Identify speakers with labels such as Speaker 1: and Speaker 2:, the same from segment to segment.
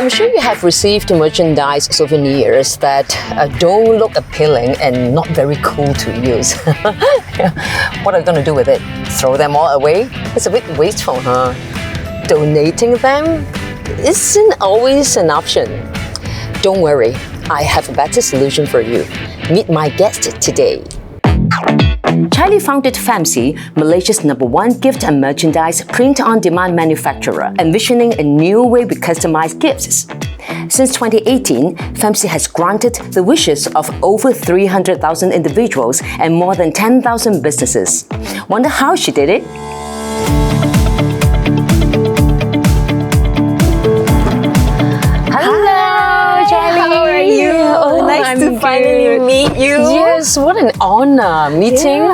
Speaker 1: I'm sure you have received merchandise souvenirs that don't look appealing and not very cool to use. What are you going to do with it? Throw them all away? It's a bit wasteful, huh? Donating them isn't always an option. Don't worry, I have a better solution for you. Meet my guest today. Chai Lee founded Famsy, Malaysia's #1 gift and merchandise print-on-demand manufacturer, envisioning a new way we customize gifts. Since 2018, Famsy has granted the wishes of over 300,000 individuals and more than 10,000 businesses. Wonder how she did it?
Speaker 2: Finally meet you.
Speaker 1: Yes, what an honor meeting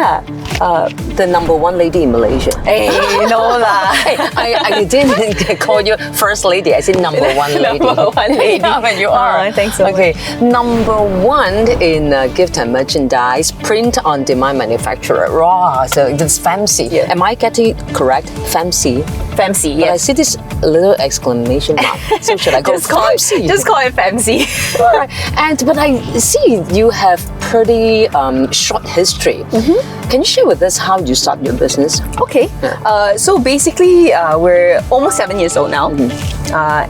Speaker 1: the #1 lady in Malaysia.
Speaker 2: Hey, no lah.
Speaker 1: I didn't call you first lady. I said #1 lady.
Speaker 2: #1 lady.
Speaker 1: Yeah, but you are.
Speaker 2: Thanks so
Speaker 1: Okay, #1 in gift and merchandise, print-on-demand manufacturer. Raw. So this Famsy.
Speaker 2: Yeah.
Speaker 1: Am I getting it correct? Famsy.
Speaker 2: Famsy,
Speaker 1: But I
Speaker 2: yes.
Speaker 1: see this little exclamation mark. So should I go Famsy?
Speaker 2: Just call it Famsy.
Speaker 1: Right. But I see you have pretty short history. Can you share with us how you start your business?
Speaker 2: Okay. So basically, we're almost 7 years old now.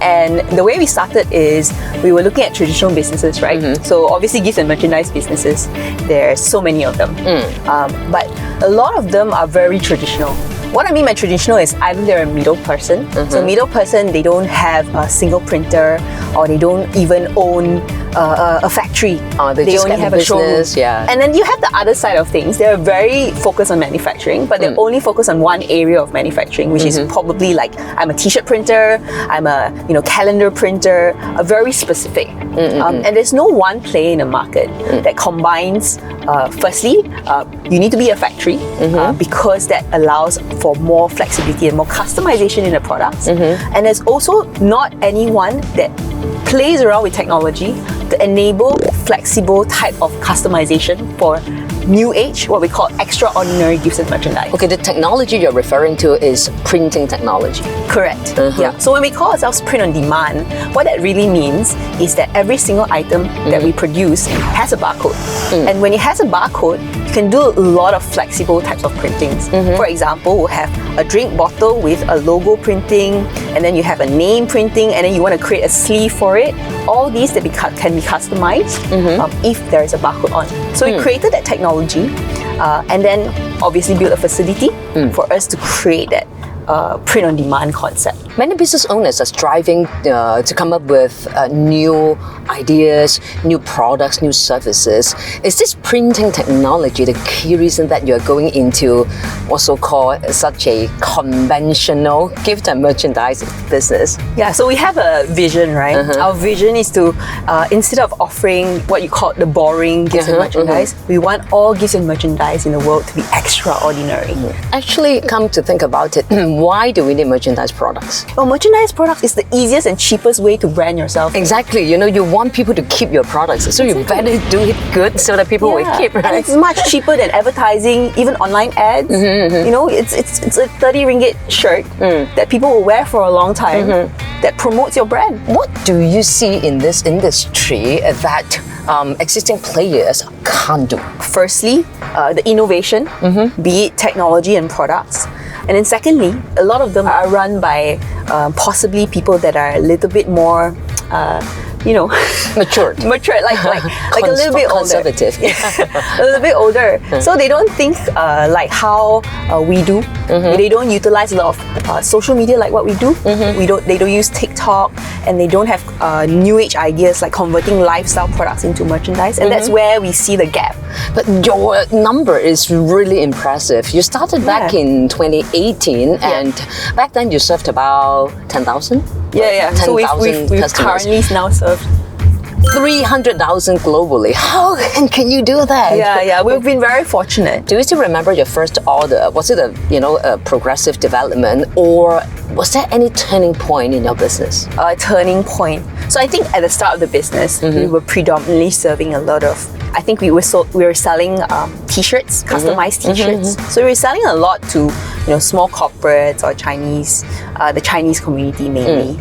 Speaker 2: And the way we started is we were looking at traditional businesses, right? So obviously gift and merchandise businesses, there's so many of them. But a lot of them are very traditional. What I mean by traditional is either they're a middle person. So middle person, they don't have a single printer or they don't even own a factory.
Speaker 1: They just
Speaker 2: only
Speaker 1: get
Speaker 2: have
Speaker 1: a
Speaker 2: a showroom.
Speaker 1: business, yeah.
Speaker 2: And then you have the other side of things. They're very focused on manufacturing, but they're only focused on one area of manufacturing, which is probably like I'm a t-shirt printer, I'm a calendar printer, a very specific. And there's no one player in the market that combines. Firstly, you need to be a factory because that allows for more flexibility and more customization in the products. And there's also not anyone that plays around with technology to enable flexible type of customization for new age, what we call extraordinary gifts and merchandise.
Speaker 1: Okay, the technology you're referring to is printing technology.
Speaker 2: Correct. Yeah. So when we call ourselves print on demand, what that really means is that every single item that we produce has a barcode. And when it has a barcode, you can do a lot of flexible types of printings. For example, we'll have a drink bottle with a logo printing, and then you have a name printing, and then you want to create a sleeve for it. All these that can be customized if there is a barcode on. So we created that technology and then obviously built a facility for us to create that print-on-demand concept.
Speaker 1: Many business owners are striving to come up with new ideas, new products, new services. Is this printing technology the key reason that you're going into also called such a conventional gift and merchandise business?
Speaker 2: Yeah, so we have a vision, right? Our vision is to, instead of offering what you call the boring gifts and merchandise, we want all gifts and merchandise in the world to be extraordinary.
Speaker 1: Actually, come to think about it, why do we need merchandise products?
Speaker 2: Well, merchandise products is the easiest and cheapest way to brand yourself.
Speaker 1: Exactly. You want people to keep your products, so you better do it good so that people will keep, right?
Speaker 2: And it's much cheaper than advertising, even online ads. It's a 30 ringgit shirt that people will wear for a long time that promotes your brand.
Speaker 1: What do you see in this industry that existing players can't do?
Speaker 2: Firstly, the innovation, be it technology and products. And then secondly, a lot of them are run by possibly people that are a little bit more,
Speaker 1: Matured,
Speaker 2: like a little bit older.
Speaker 1: Conservative.
Speaker 2: A little bit older. So they don't think like how we do. They don't utilize a lot of social media like what we do. They don't use TikTok, and they don't have new age ideas like converting lifestyle products into merchandise. And that's where we see the gap.
Speaker 1: But your number is really impressive. You started back in 2018, and back then you served about 10,000?
Speaker 2: Yeah. So we've currently now served
Speaker 1: 300,000 globally. How can you do that?
Speaker 2: Yeah. We've been very fortunate.
Speaker 1: Do you still remember your first order? Was it a progressive development, or was there any turning point in your business?
Speaker 2: A turning point. So I think at the start of the business, we were predominantly serving a lot of I think we were selling t-shirts, customized t-shirts. So we were selling a lot to small corporates or the Chinese community mainly.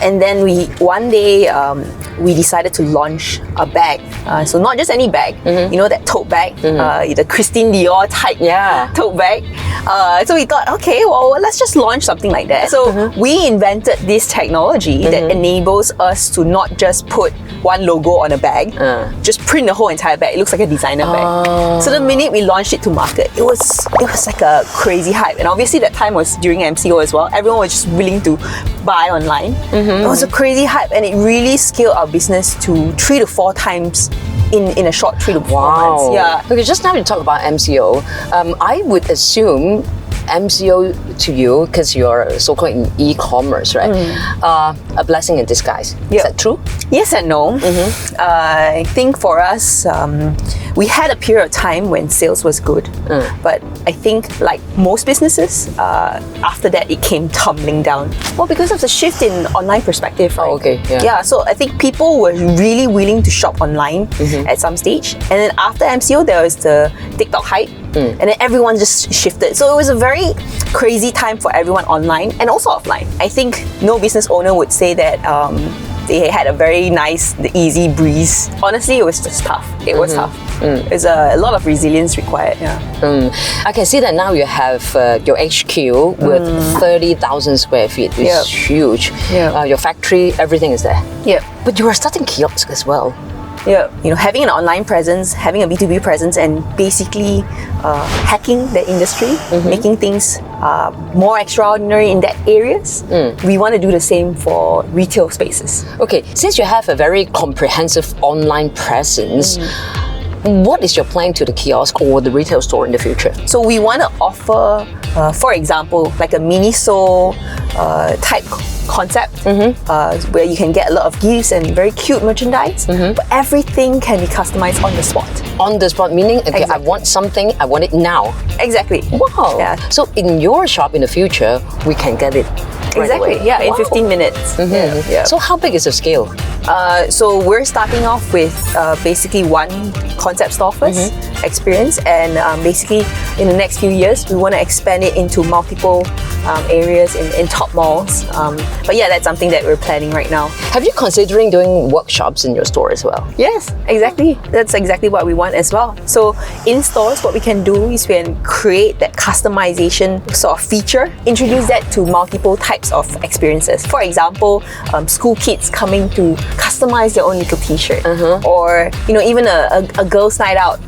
Speaker 2: And then one day we decided to launch a bag. So not just any bag, that tote bag, the Christine Dior type tote bag. So we thought, okay, well, let's just launch something like that. So we invented this technology that enables us to not just put one logo on a bag, just print the whole entire bag. It looks like a designer bag. So the minute we launched it to market, it was like a crazy hype. And obviously that time was during MCO as well. Everyone was just willing to buy online. It was a crazy hype, and it really scaled our business to 3 to 4 times in a short 3 to 4 months. Yeah.
Speaker 1: Okay, just now you talk about MCO. I would assume MCO to you, because you're so-called in e-commerce, right? A blessing in disguise. Is that true?
Speaker 2: Yes and no. I think for us, we had a period of time when sales was good, but I think like most businesses, after that it came tumbling down. Well, because of the shift in online perspective. Right?
Speaker 1: Oh, okay.
Speaker 2: Yeah, so I think people were really willing to shop online at some stage, and then after MCO there was the TikTok hype. And then everyone just shifted. So it was a very crazy time for everyone online and also offline. I think no business owner would say that they had a very nice, easy breeze. Honestly, it was just tough. It was tough. There's a lot of resilience required.
Speaker 1: I can see that now you have your HQ with 30,000 square feet, which is huge. Your factory, everything is there. But you are starting kiosks as well.
Speaker 2: Having an online presence, having a B2B presence, and basically hacking the industry, making things more extraordinary in that areas. We want to do the same for retail spaces.
Speaker 1: Okay, since you have a very comprehensive online presence, what is your plan to the kiosk or the retail store in the future?
Speaker 2: So we want to offer, for example, like a mini-so type concept where you can get a lot of gifts and very cute merchandise, but everything can be customized on the spot.
Speaker 1: On the spot, meaning, okay, I want something, I want it now.
Speaker 2: Exactly.
Speaker 1: Wow.
Speaker 2: Yeah.
Speaker 1: So in your shop in the future, we can get it right away.
Speaker 2: Yeah, in 15 minutes.
Speaker 1: So how big is the scale?
Speaker 2: So we're starting off with basically one concept store first, experience, and basically in the next few years we want to expand it into multiple areas in top malls. But yeah, that's something that we're planning right now.
Speaker 1: Have you considering doing workshops in your store as well?
Speaker 2: Yes, exactly. That's exactly what we want as well. So in stores, what we can do is we can create that customization sort of feature, introduce that to multiple types of experiences. For example, school kids coming to customize their own little t-shirt, or even a girls' night out,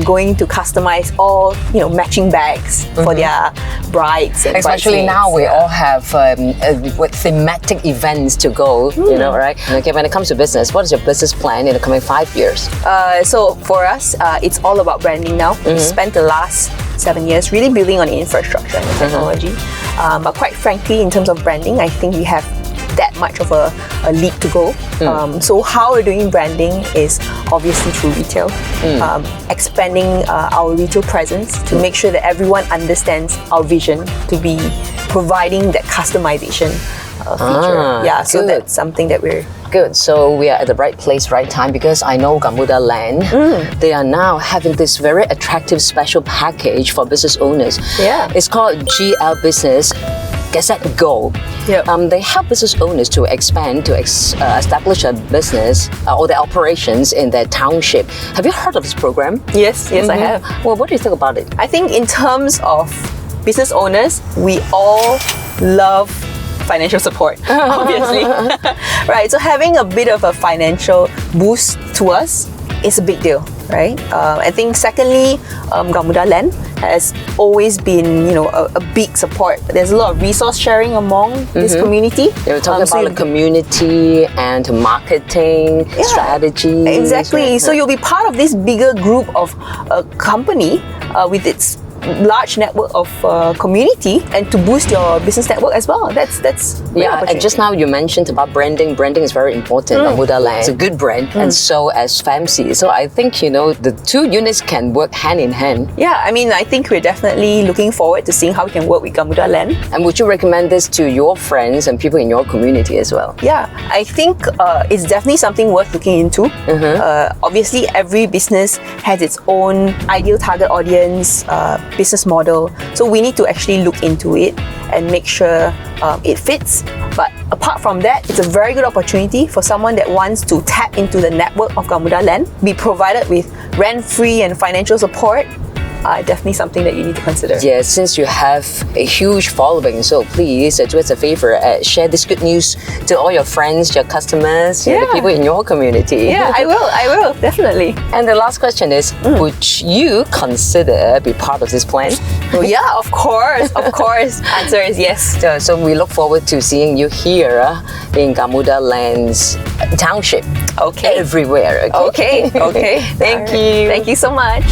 Speaker 2: going to customize all matching bags for their brides and
Speaker 1: especially now we all have thematic events to go, right? Okay, when it comes to business, what is your business plan in the coming 5 years?
Speaker 2: So for us, it's all about branding now. We spent the last 7 years really building on the infrastructure and the technology, but quite frankly, in terms of branding, I think we have that much of a leap to go. So how we're doing branding is obviously through retail, expanding our retail presence to make sure that everyone understands our vision to be providing that customization feature. So that's something that we're
Speaker 1: good. So we are at the right place, right time, because I know Gamuda Land, they are now having this very attractive special package for business owners. It's called GL Business Get Set Go. They help business owners to expand, to establish a business or their operations in their township. Have you heard of this program?
Speaker 2: Yes, I have.
Speaker 1: Well, what do you think about it?
Speaker 2: I think in terms of business owners, we all love financial support, obviously. Right, so having a bit of a financial boost to us is a big deal, right? I think secondly, Gamuda Land has always been, a big support. There's a lot of resource sharing among this community.
Speaker 1: They were talking about the community and marketing strategies.
Speaker 2: Exactly. Right? So you'll be part of this bigger group of a company with its large network of community and to boost your business network as well. That's great
Speaker 1: Yeah, and
Speaker 2: opportunity.
Speaker 1: just now you mentioned about branding. Branding is very important. Gamuda Land, it's a good brand, and so as Famsy. So I think, the two units can work hand in hand.
Speaker 2: Yeah, I mean, I think we're definitely looking forward to seeing how we can work with Gamuda Land.
Speaker 1: And would you recommend this to your friends and people in your community as well?
Speaker 2: Yeah, I think it's definitely something worth looking into. Obviously, every business has its own ideal target audience, business model. So we need to actually look into it and make sure it fits. But apart from that, it's a very good opportunity for someone that wants to tap into the network of Gamuda Land, be provided with rent-free and financial support. Definitely something that you need to consider.
Speaker 1: Yes, since you have a huge following, so please do us a favor, share this good news to all your friends, your customers, the people in your community.
Speaker 2: Yeah, I will, definitely.
Speaker 1: And the last question is, would you consider be part of this plan?
Speaker 2: Oh, yeah, of course. Answer is yes.
Speaker 1: So we look forward to seeing you here in Gamuda Land's township.
Speaker 2: Okay.
Speaker 1: Everywhere.
Speaker 2: Okay.
Speaker 1: Thank you.
Speaker 2: Thank you so much.